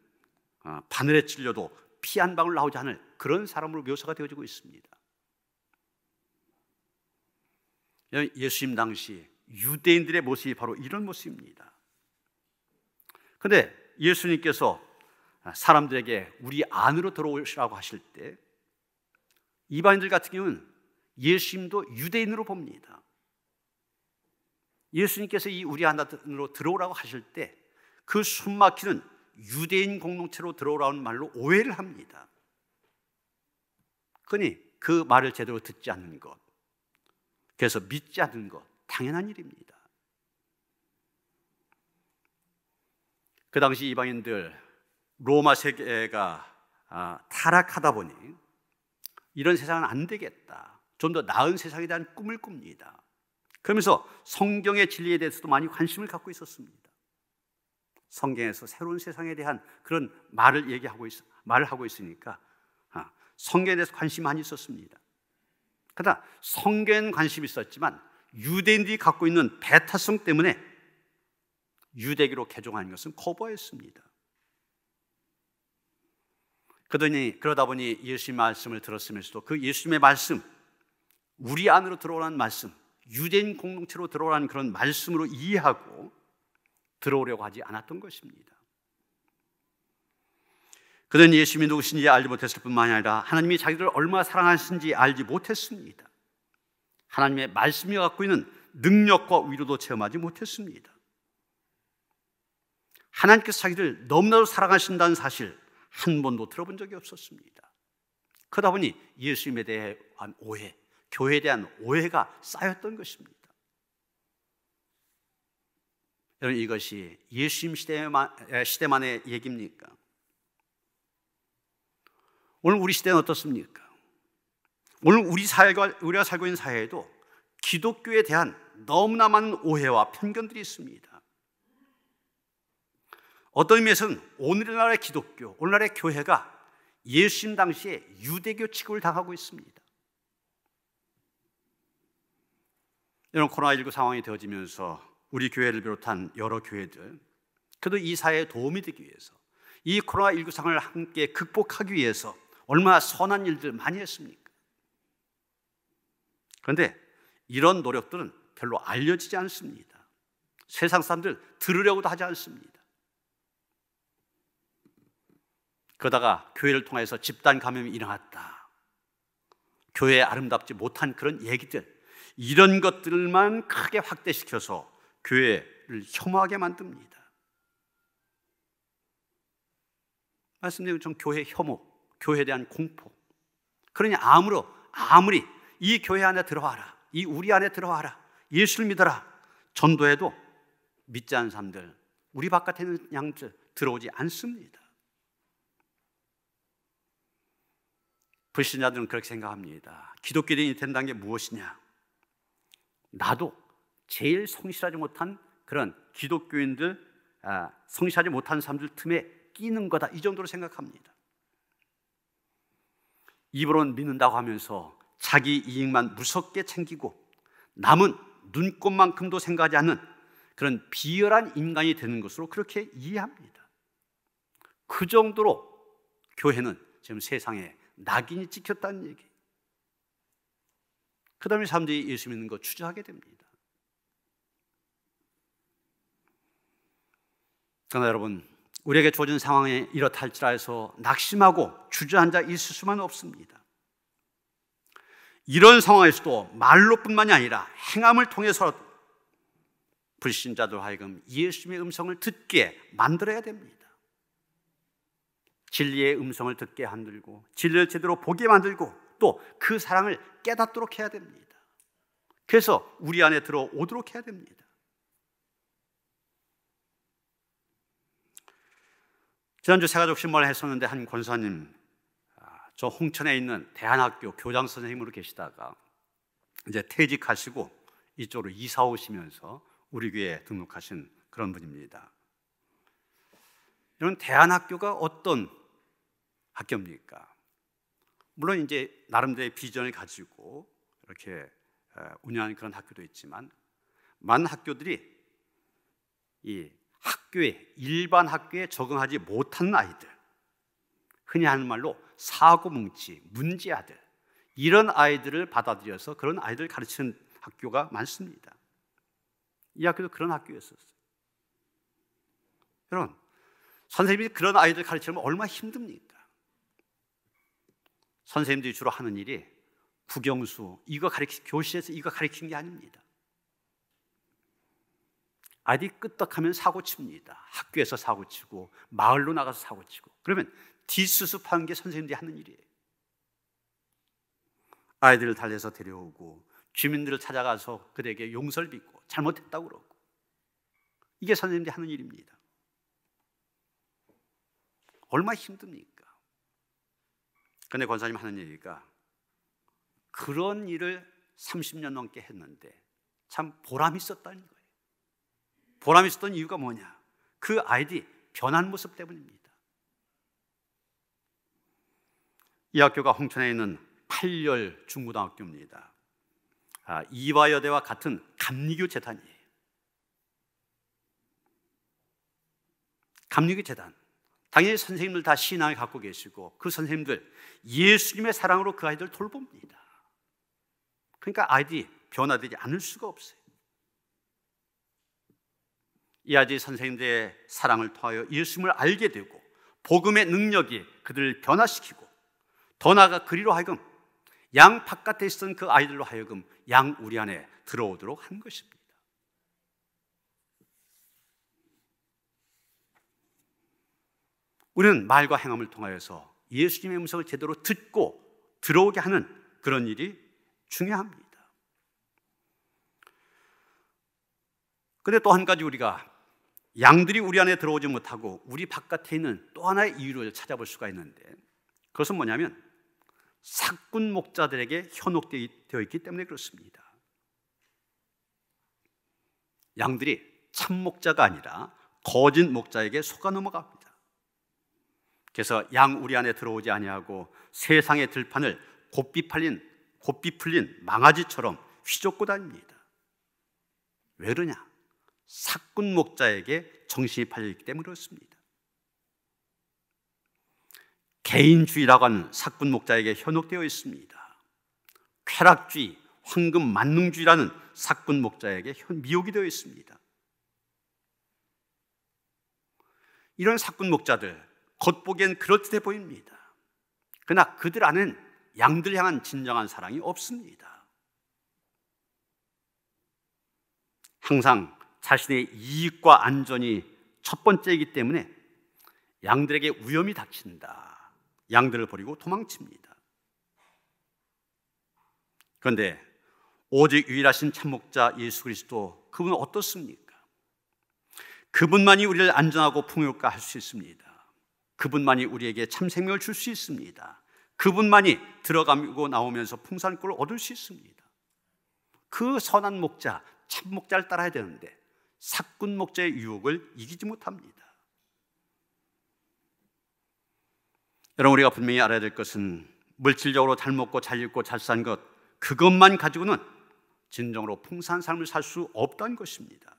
바늘에 찔려도 피 한 방울 나오지 않을 그런 사람으로 묘사가 되어지고 있습니다. 예수님 당시 유대인들의 모습이 바로 이런 모습입니다. 그런데 예수님께서 사람들에게 우리 안으로 들어오시라고 하실 때 이방인들 같은 경우는 예수님도 유대인으로 봅니다. 예수님께서 이 우리 안으로 들어오라고 하실 때 그 숨막히는 유대인 공동체로 들어오라는 말로 오해를 합니다. 그러니 그 말을 제대로 듣지 않는 것, 그래서 믿지 않는 것, 당연한 일입니다. 그 당시 이방인들, 로마 세계가 타락하다 보니 이런 세상은 안 되겠다, 좀 더 나은 세상에 대한 꿈을 꿉니다. 그러면서 성경의 진리에 대해서도 많이 관심을 갖고 있었습니다. 성경에서 새로운 세상에 대한 그런 말을 하고 있으니까 성경에 대해서 관심이 많이 있었습니다. 그러나 성경에는 관심이 있었지만 유대인들이 갖고 있는 배타성 때문에 유대교로 개종하는 것은 거부했습니다. 그러다 보니 예수님의 말씀을 들었으면서도 그 예수님의 말씀, 우리 안으로 들어오라는 말씀, 유대인 공동체로 들어오라는 그런 말씀으로 이해하고 들어오려고 하지 않았던 것입니다. 그들은 예수님이 누구신지 알지 못했을 뿐만 아니라 하나님이 자기들을 얼마나 사랑하시는지 알지 못했습니다. 하나님의 말씀이 갖고 있는 능력과 위로도 체험하지 못했습니다. 하나님께서 자기를 너무나도 사랑하신다는 사실 한 번도 들어본 적이 없었습니다. 그러다 보니 예수님에 대한 오해, 교회에 대한 오해가 쌓였던 것입니다. 여러분, 이것이 예수님 시대만의 얘기입니까? 오늘 우리 시대는 어떻습니까? 오늘 우리가 살고 있는 사회에도 기독교에 대한 너무나 많은 오해와 편견들이 있습니다. 어떤 의미에서는 오늘날의 기독교, 오늘날의 교회가 예수님 당시에 유대교 취급을 당하고 있습니다. 이런 코로나19 상황이 되어지면서 우리 교회를 비롯한 여러 교회들, 그래도 이 사회에 도움이 되기 위해서, 이 코로나19 상황을 함께 극복하기 위해서 얼마나 선한 일들 많이 했습니까? 그런데 이런 노력들은 별로 알려지지 않습니다. 세상 사람들 들으려고도 하지 않습니다. 그러다가 교회를 통해서 집단 감염이 일어났다, 교회에 아름답지 못한 그런 얘기들, 이런 것들만 크게 확대시켜서 교회를 혐오하게 만듭니다. 말씀드린 것처럼 교회 혐오, 교회에 대한 공포. 그러니 아무리 이 교회 안에 들어와라, 이 우리 안에 들어와라, 예수를 믿어라 전도해도 믿지 않는 사람들, 우리 바깥에 있는 양들 들어오지 않습니다. 불신자들은 그렇게 생각합니다. 기독교인이 된다는 게 무엇이냐? 나도 제일 성실하지 못한 그런 기독교인들, 성실하지 못한 사람들 틈에 끼는 거다, 이 정도로 생각합니다. 입으로는 믿는다고 하면서 자기 이익만 무섭게 챙기고 남은 눈꼽만큼도 생각하지 않는 그런 비열한 인간이 되는 것으로 그렇게 이해합니다. 그 정도로 교회는 지금 세상에 낙인이 찍혔다는 얘기. 그 다음에 사람들이 예수 믿는 거 추저하게 됩니다. 그러나 여러분, 우리에게 주어진 상황에 이렇다 할지라도 낙심하고 주저앉아 있을 수만 없습니다. 이런 상황에서도 말로뿐만이 아니라 행함을 통해서 불신자들 하여금 예수님의 음성을 듣게 만들어야 됩니다. 진리의 음성을 듣게 만들고 진리를 제대로 보게 만들고 또 그 사랑을 깨닫도록 해야 됩니다. 그래서 우리 안에 들어오도록 해야 됩니다. 지난주 새가족 신문을 했었는데 한 권사님, 저 홍천에 있는 대한학교 교장 선생님으로 계시다가 이제 퇴직하시고 이쪽으로 이사 오시면서 우리 교회에 등록하신 그런 분입니다. 이런 대한학교가 어떤 학교입니까? 물론 이제 나름대로의 비전을 가지고 이렇게 운영하는 그런 학교도 있지만 많은 학교들이 이 일반 학교에 적응하지 못하는 아이들, 흔히 하는 말로 사고뭉치, 문제아들, 이런 아이들을 받아들여서 그런 아이들을 가르치는 학교가 많습니다. 이 학교도 그런 학교였었어요. 여러분, 선생님이 그런 아이들 가르치면 얼마나 힘듭니까? 선생님들이 주로 하는 일이 국영수, 교실에서 이거 가르치는 게 아닙니다. 아이들이 끄떡하면 사고칩니다. 학교에서 사고치고 마을로 나가서 사고치고, 그러면 뒷수습하는 게 선생님들이 하는 일이에요. 아이들을 달래서 데려오고 주민들을 찾아가서 그들에게 용서를 빚고 잘못했다고 그러고, 이게 선생님들이 하는 일입니다. 얼마나 힘듭니까? 그런데 권사님 하는 얘기가 그런 일을 30년 넘게 했는데 참 보람이 있었다는 거예요. 보람이 있었던 이유가 뭐냐? 그 아이들이 변한 모습 때문입니다. 이 학교가 홍천에 있는 8열 중고등학교입니다. 이화여대와 같은 감리교 재단이에요. 감리교 재단. 당연히 선생님들 다 신앙을 갖고 계시고 그 선생님들 예수님의 사랑으로 그 아이들 돌봅니다. 그러니까 아이들이 변화되지 않을 수가 없어요. 이 아이들이 선생님들의 사랑을 통하여 예수님을 알게 되고 복음의 능력이 그들을 변화시키고, 더 나아가 그리로 하여금 양 바깥에 있었던 그 아이들로 하여금 양 우리 안에 들어오도록 한 것입니다. 우리는 말과 행함을 통하여서 예수님의 음성을 제대로 듣고 들어오게 하는 그런 일이 중요합니다. 그런데 또 한 가지, 우리가 양들이 우리 안에 들어오지 못하고 우리 바깥에 있는 또 하나의 이유를 찾아볼 수가 있는데, 그것은 뭐냐면 삭군 목자들에게 현혹되어 있기 때문에 그렇습니다. 양들이 참 목자가 아니라 거짓 목자에게 속아 넘어갑니다. 그래서 양 우리 안에 들어오지 아니하고 세상의 들판을 곱비 풀린 망아지처럼 휘젓고 다닙니다. 왜 그러냐? 삭군 목자에게 정신이 팔려있기 때문에 그렇습니다. 개인주의라고 하는 삭군 목자에게 현혹되어 있습니다. 쾌락주의, 황금 만능주의라는 삭군 목자에게 미혹이 되어 있습니다. 이런 삭군 목자들, 겉보기엔 그럴듯해 보입니다. 그러나 그들 안에는 양들 향한 진정한 사랑이 없습니다. 항상 자신의 이익과 안전이 첫 번째이기 때문에 양들에게 위험이 닥친다. 양들을 버리고 도망칩니다. 그런데 오직 유일하신 참목자 예수 그리스도, 그분은 어떻습니까? 그분만이 우리를 안전하고 풍요롭게 할 수 있습니다. 그분만이 우리에게 참 생명을 줄 수 있습니다. 그분만이 들어가고 나오면서 풍성한 꼴을 얻을 수 있습니다. 그 선한 목자, 참 목자를 따라야 되는데 삭군 목자의 유혹을 이기지 못합니다. 여러분, 우리가 분명히 알아야 될 것은 물질적으로 잘 먹고 잘 입고 잘 산 것, 그것만 가지고는 진정으로 풍성한 삶을 살 수 없다는 것입니다.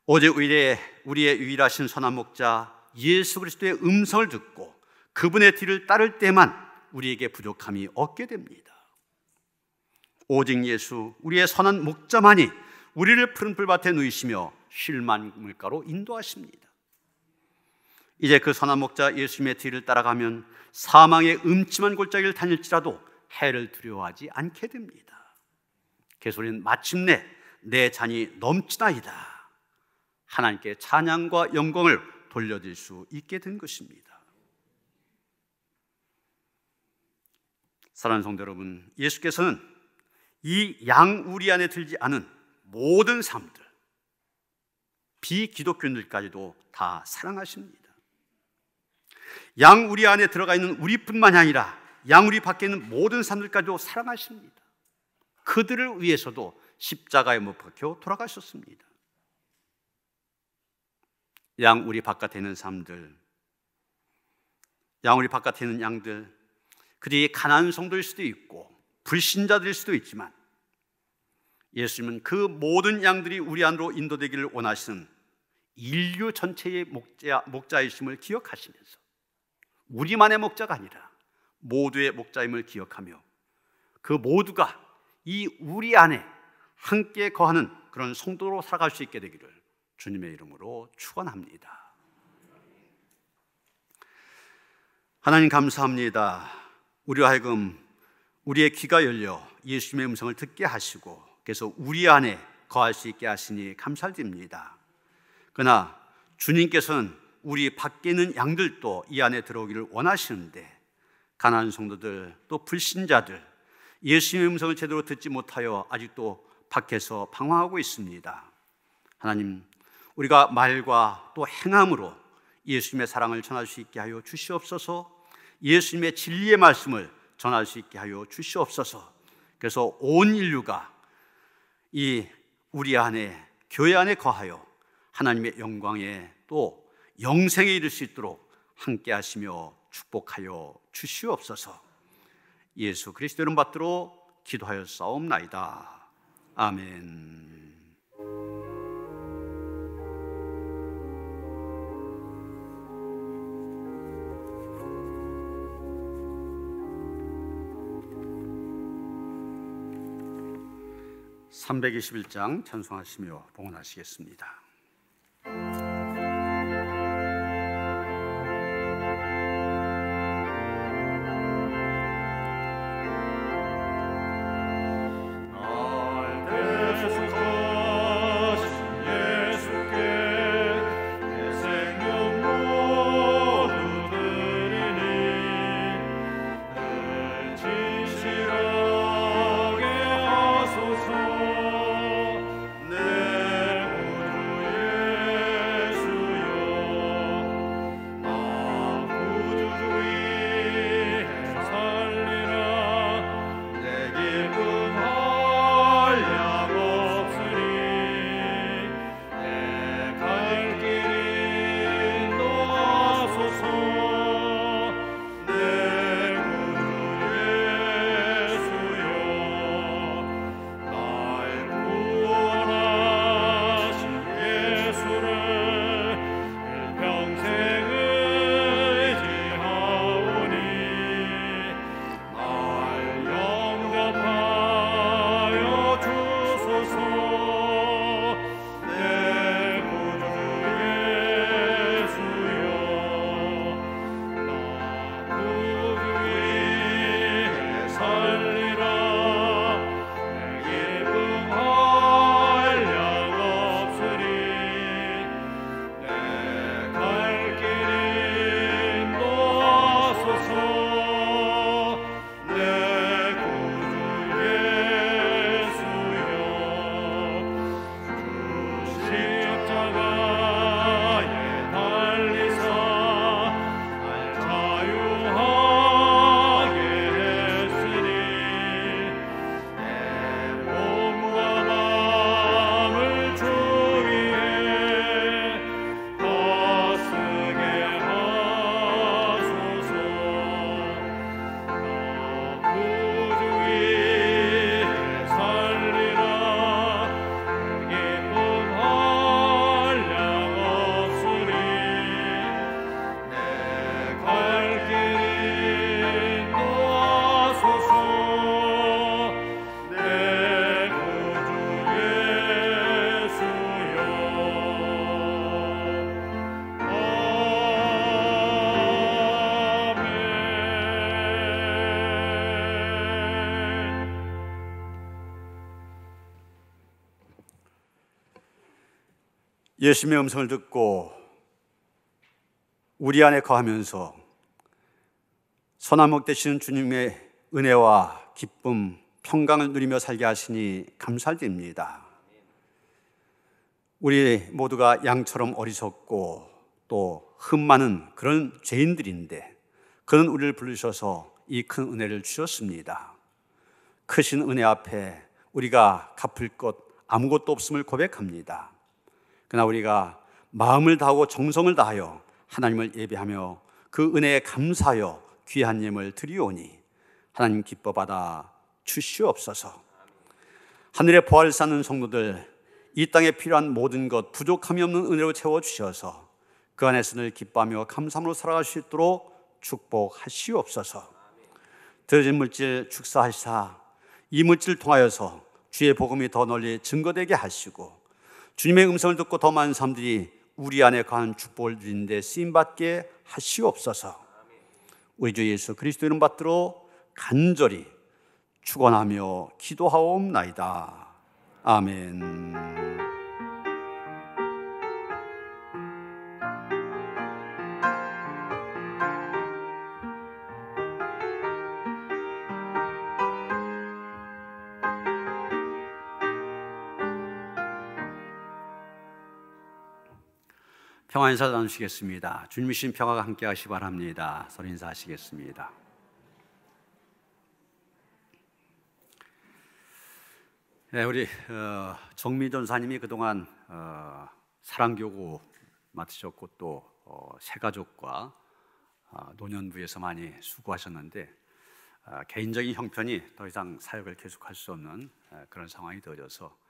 오직 우리의 유일하신 선한 목자 예수 그리스도의 음성을 듣고 그분의 뒤를 따를 때만 우리에게 부족함이 없게 됩니다. 오직 예수, 우리의 선한 목자만이 우리를 푸른 풀밭에 누이시며 쉴 만한 물가로 인도하십니다. 이제 그 선한 목자 예수님의 뒤를 따라가면 사망의 음침한 골짜기를 다닐지라도 해를 두려워하지 않게 됩니다. 그래서 우리는 마침내 내 잔이 넘치나이다, 하나님께 찬양과 영광을 돌려드릴 수 있게 된 것입니다. 사랑하는 성도 여러분, 예수께서는 이 양우리 안에 들지 않은 모든 사람들, 비기독교인들까지도 다 사랑하십니다. 양우리 안에 들어가 있는 우리뿐만이 아니라 양우리 밖에 있는 모든 사람들까지도 사랑하십니다. 그들을 위해서도 십자가에 못 박혀 돌아가셨습니다. 양우리 바깥에 있는 사람들, 양우리 바깥에 있는 양들, 그들이 가난한 성도일 수도 있고 불신자들일 수도 있지만 예수님은 그 모든 양들이 우리 안으로 인도되기를 원하시는 인류 전체의 목자이심을 기억하시면서 우리만의 목자가 아니라 모두의 목자임을 기억하며 그 모두가 이 우리 안에 함께 거하는 그런 성도로 살아갈 수 있게 되기를 주님의 이름으로 축원합니다. 하나님 감사합니다. 우리로 하여금 우리의 귀가 열려 예수님의 음성을 듣게 하시고 그래서 우리 안에 거할 수 있게 하시니 감사드립니다. 그러나 주님께서는 우리 밖에 있는 양들도 이 안에 들어오기를 원하시는데 가난한 성도들 또 불신자들 예수님의 음성을 제대로 듣지 못하여 아직도 밖에서 방황하고 있습니다. 하나님, 우리가 말과 또 행함으로 예수님의 사랑을 전할 수 있게 하여 주시옵소서. 예수님의 진리의 말씀을 전할 수 있게 하여 주시옵소서. 그래서 온 인류가 이 우리 안에 교회 안에 거하여 하나님의 영광에 또 영생에 이를 수 있도록 함께 하시며 축복하여 주시옵소서. 예수 그리스도 이름 받들어 기도하여 싸움나이다. 아멘. (321장) 찬송하시며 봉헌하시겠습니다. 예수님의 음성을 듣고 우리 안에 거하면서 선한 목 되시는 주님의 은혜와 기쁨, 평강을 누리며 살게 하시니 감사드립니다. 우리 모두가 양처럼 어리석고 또 흠 많은 그런 죄인들인데 그런 우리를 부르셔서 이 큰 은혜를 주셨습니다. 크신 은혜 앞에 우리가 갚을 것 아무것도 없음을 고백합니다. 그러나 우리가 마음을 다하고 정성을 다하여 하나님을 예배하며 그 은혜에 감사하여 귀한 예물 드리오니 하나님 기뻐 받아 주시옵소서. 하늘의 보화를 쌓는 성도들 이 땅에 필요한 모든 것 부족함이 없는 은혜로 채워주셔서 그 안에서 늘 기뻐하며 감사함으로 살아갈 수 있도록 축복하시옵소서. 들어진 물질 축사하시사 이 물질을 통하여서 주의 복음이 더 널리 증거되게 하시고 주님의 음성을 듣고 더 많은 사람들이 우리 안에 거한 축복을 누리는 데 쓰임받게 하시옵소서. 우리 주 예수 그리스도 이름 받들어 간절히 축원하며 기도하옵나이다. 아멘. 평화 인사 나누시겠습니다. 주님의 신 평화가 함께 하시기 바랍니다. 서로 인사하시겠습니다. 네, 우리 정미 전사님이 그동안 사랑교구 맡으셨고 또 새가족과 노년부에서 많이 수고하셨는데 개인적인 형편이 더 이상 사역을 계속할 수 없는 그런 상황이 되어져서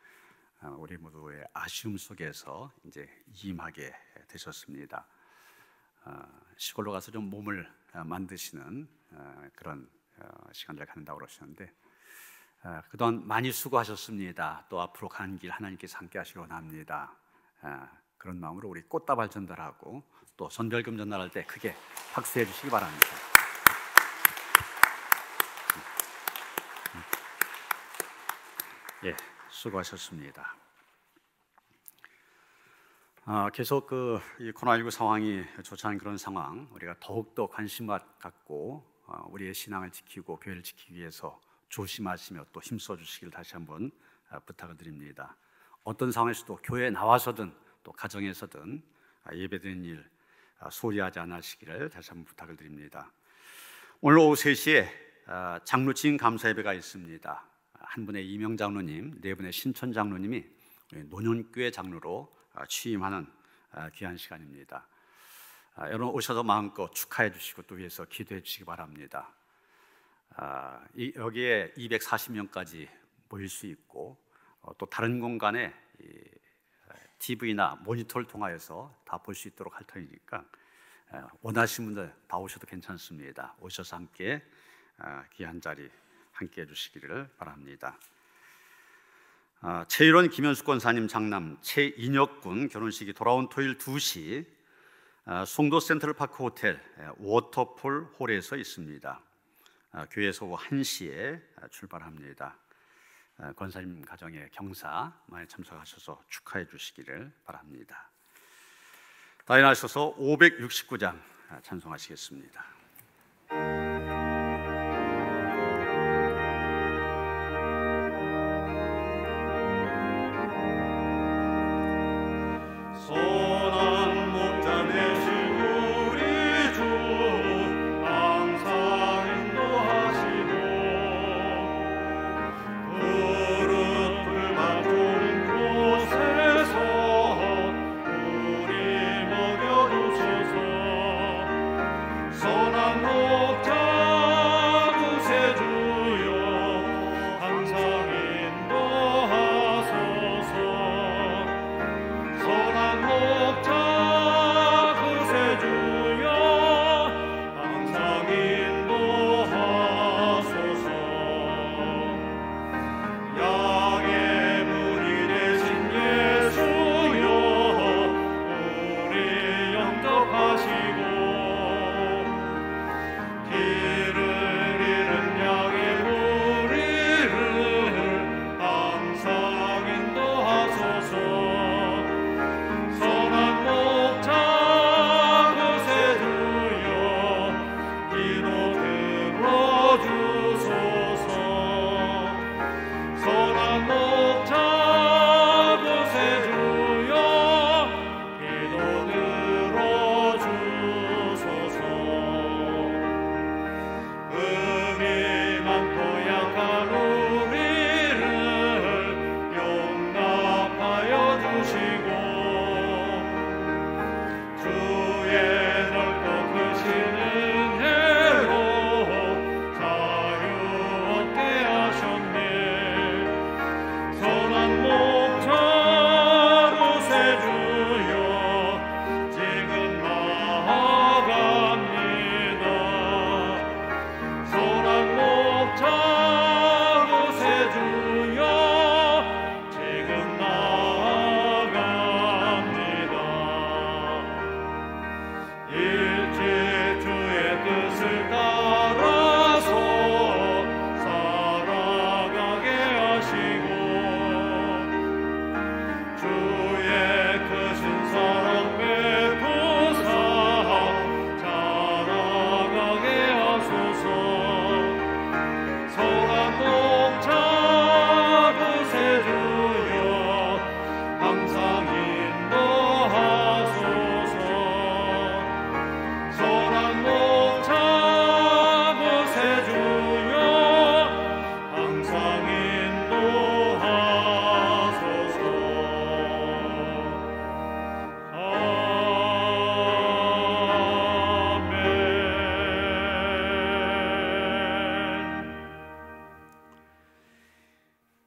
우리 모두의 아쉬움 속에서 이제 이임하게 되셨습니다. 시골로 가서 좀 몸을 만드시는 그런 시간을 갖는다고 그러시는데 그동안 많이 수고하셨습니다. 또 앞으로 가는 길 하나님께서 함께 하시기 원합니다. 그런 마음으로 우리 꽃다발 전달하고 또 선별금 전달할 때 크게 박수해 주시기 바랍니다. 예, 수고하셨습니다. 계속 이 코로나19 상황이 좋지 않은 그런 상황, 우리가 더욱더 관심을 갖고 우리의 신앙을 지키고 교회를 지키기 위해서 조심하시며 또 힘써 주시길 다시 한번 부탁을 드립니다. 어떤 상황에서도 교회에 나와서든 또 가정에서든 예배드리는 일 소홀히 하지 않으시기를 다시 한번 부탁을 드립니다. 오늘 오후 3시에 장로진 감사 예배가 있습니다. 한 분의 이명 장로님, 네 분의 신천 장로님이 노년교회 장로로 취임하는 귀한 시간입니다. 여러분 오셔서 마음껏 축하해 주시고 또 위해서 기도해 주시기 바랍니다. 여기에 240명까지 모일 수 있고 또 다른 공간에 TV나 모니터를 통하여서 다 볼 수 있도록 할 터이니까 원하시는 분들 다 오셔도 괜찮습니다. 오셔서 함께 귀한 자리 함께 해주시기를 바랍니다. 최일원 김현숙 권사님 장남 최인혁 군 결혼식이 돌아온 토요일 2시 송도 센트럴파크 호텔 워터폴 홀에서 있습니다. 교회에서 오후 1시에 출발합니다. 권사님 가정의 경사 많이 참석하셔서 축하해 주시기를 바랍니다. 다 일어나셔서 569장 찬송하시겠습니다.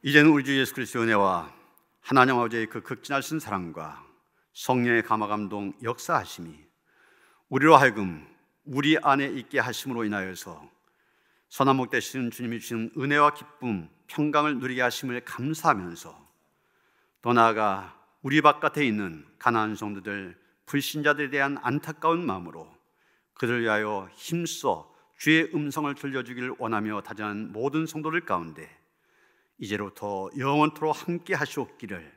이제는 우리 주 예수 그리스도의 은혜와 하나님 아버지의 그 극진하신 사랑과 성령의 감화감동 역사하심이 우리로 하여금 우리 안에 있게 하심으로 인하여서 선한 목 되시는 주님이 주신 은혜와 기쁨, 평강을 누리게 하심을 감사하면서 더 나아가 우리 바깥에 있는 가나안 성도들, 불신자들에 대한 안타까운 마음으로 그들을 위하여 힘써 주의 음성을 들려주기를 원하며 다짐하는 모든 성도들 가운데 이제로부터 영원토록 함께 하시옵기를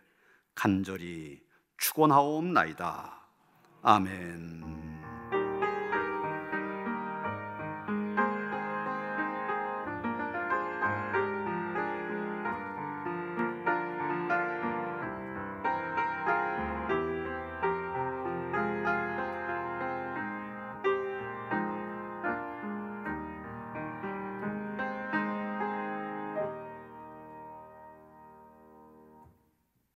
간절히 축원하옵나이다. 아멘.